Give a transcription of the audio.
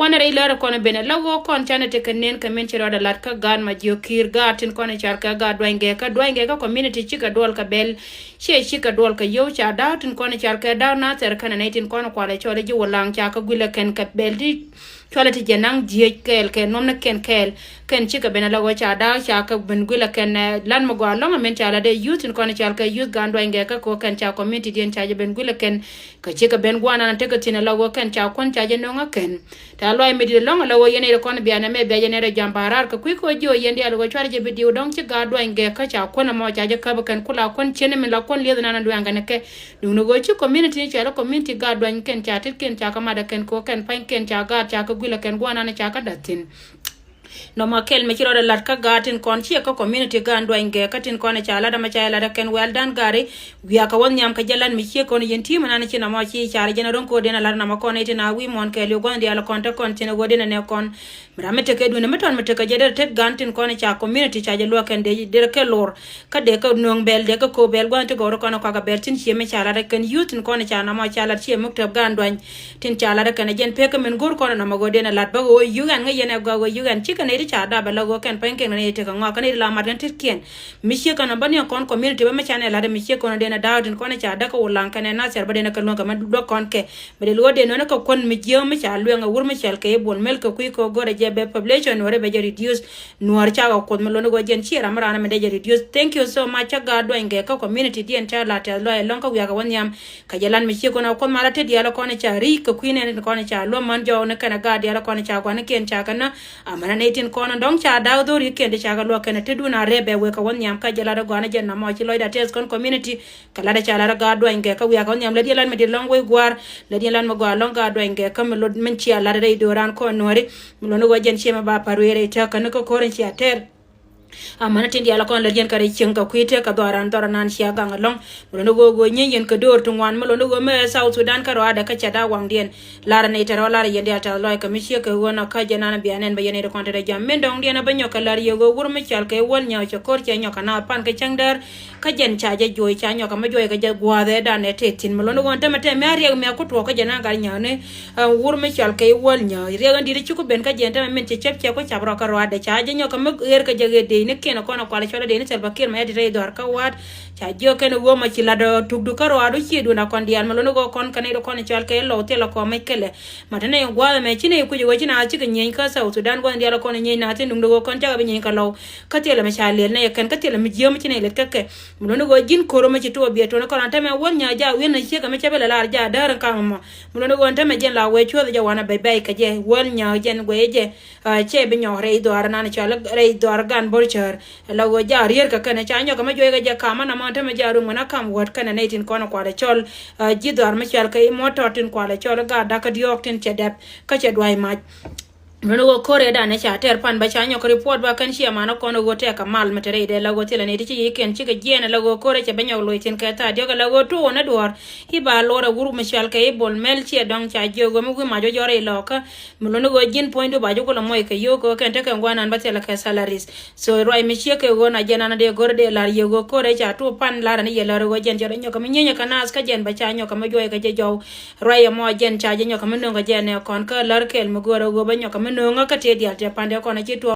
wana re lara kono bene lago kon chana te kanen kamen chiro da lat ka gan ma jio kir gatin kono char ka ga dwange ka community chika dol ka bel she chika dol ka yo cha datin kono char ka da na ter kana netin kono kwale chole ji wolang cha ka gwile ken ka bel di chole ti jenang die kel nom na ken chika bene lago cha da cha ka ben gwile ken lan mo gwa longa men cha la de youth kono char ka youth gan dwange ka ko ken cha community den cha je ben gwile ken ka chika ben gwana na te ka tina lago ken cha kon cha je no nga ken ta lo mi di longa lawo yene kono biana me be yene jambarar ka kuiko jo yende algo chwar je bidi udong ci ga dwange ka cha kona mo cha je ka ba kan kula kon chene mi la kon le na dwanga ne ke dunu go ci community cha la community ga dwan ken cha tit ken cha ka ma da ken ko ken pan ken cha ga cha ka gwila ken gwana na cha ka datin no ma kel me chiro lat ka gatin kon chi ka community gando inge katin kon cha la da ma cha la da ken well dan gari wi aka won nyam ka jalan mi chi kon yenti mana na chi na ma chi cha jena don ko dena lar na ma kon ite na wi mon ke le gondi ala kon ta kon tina go dena ne kon mramete ke duna meton mete ka jeder tet gantin kon cha community cha je lo ken de ke lor ka de ka nong bel de ka ko bel gonti go ko ka bel tin chi me cha la da ken youth kon cha na ma cha la chi mukta gando tin cha la da ken jen pe ka men gor kon na ma go dena lat ba go yugan nga yene go yugan chi ne cha da bala go ken pen ken ne te ka ngwa kan la mar den tit ken misie kana bani kon community ba me chane la de misie kon de na dawdin kon cha da ko lan kan na ser ba de na kan ka ma do kon ke be de lo de no ka kon mi je me cha lu nga wur me chel ke bol mel ka ku ko gore je be population no re be reduce no cha ko me lo no go jen chi ra mara na me de reduce. Thank you so much ga do nge ka community di en cha la ta lo e lon ka wi ga won yam ka jalan misie kon ko mara te di ala kon cha ri ka ku ne kon cha lo man jo ne kana ga di ala kon cha ko ne ken cha kana amana ne tin kono dong cha daw do ri kende cha ga lo kana te duna rebe we ka won nyam ka jala da gwana jen na mo chi loida tes kon community kala da cha la ga do nge ka wi ka won nyam le di lan me di long we gwar le di lan mo gwa long ga do nge ka me lo men chi ala da do ran ko nori mo no go jen chi ma ba paru ere ta kana ko koren chi ater amana tindi ala kon lerjen kare chenga kuite ka doran doranan sia ganga long mulo go nyen ka dor tungwan mulo go me South Sudan ka roada ka chada wangdien lara ne tero lara yende ata loy ka misie ka wona ka janana bianen ba yene ko tere jam men dong diena banyo ka lar yego gur me chal ke won nya chokor che nyoka na pan ka changdar ka jen cha je joy cha nyoka ma joy ka je gwade da ne tetin mulo go ntama te me ari me ko to ka janana ga nya ne wur me chal ke won nya re ga ndiri chuko ben ka jenta men che chep che ko chabro ka roada cha je nyoka ma er ka je ne kena kono kwala chola de ne selba kir ma yadi dor ka wat cha jo ken wo ma chila do tugdu karo adu chi du na kon dial malo go kon kane do kon chal ke lo te lo ko me kele matane gwa me chine ku jo china chi nyen ka South Sudan go dial kon nyen na tin dum do kon cha be nyen ka lo ka te le me cha le ne ken ka te le me jio me chine le ka ke malo go jin koro me chi to be to na kon ta me won nya ja we na chi ka me cha be la ja dar ka mo malo go ta me jen la we cho ja wana be be ka je won nya jen go je che be nyo re do ar na cha le re do ar gan bor char la go ja rier ka kana cha nyo ka me jo ga ja kama na ma ta me ja ru na kam wat kana ne tin kono kwa le chol ji do ar me chal ka mo to tin kwa le chol ga da ka diok tin che dep ka che dwai ma Mano go kore da ne cha ter pan ba cha nyok report ba kan shi amana kono go te ka mal metere de la go tele ne ti ken chi ga jena la go kore che benyo lo tin ka ta de ga la go to na dor hi ba lo ra guru mishal ka e bol mel chi dong cha jo go mu ma jo jore lo ka mano go jin point ba jo ko lo moy ka yo ko ken te kan gwanan ba tele ka salaries so roi mi chi ke go na jena na de gore de la yo go kore cha to pan la ra ne ye la go jen jore nyok mi nyenya kana as ka jen ba cha nyok ma jo ka je jo roi mo jen cha je nyok ma no ga jen ne kon ka lar kel mu go ba nyok no nga ka te dia te pande ko na chi to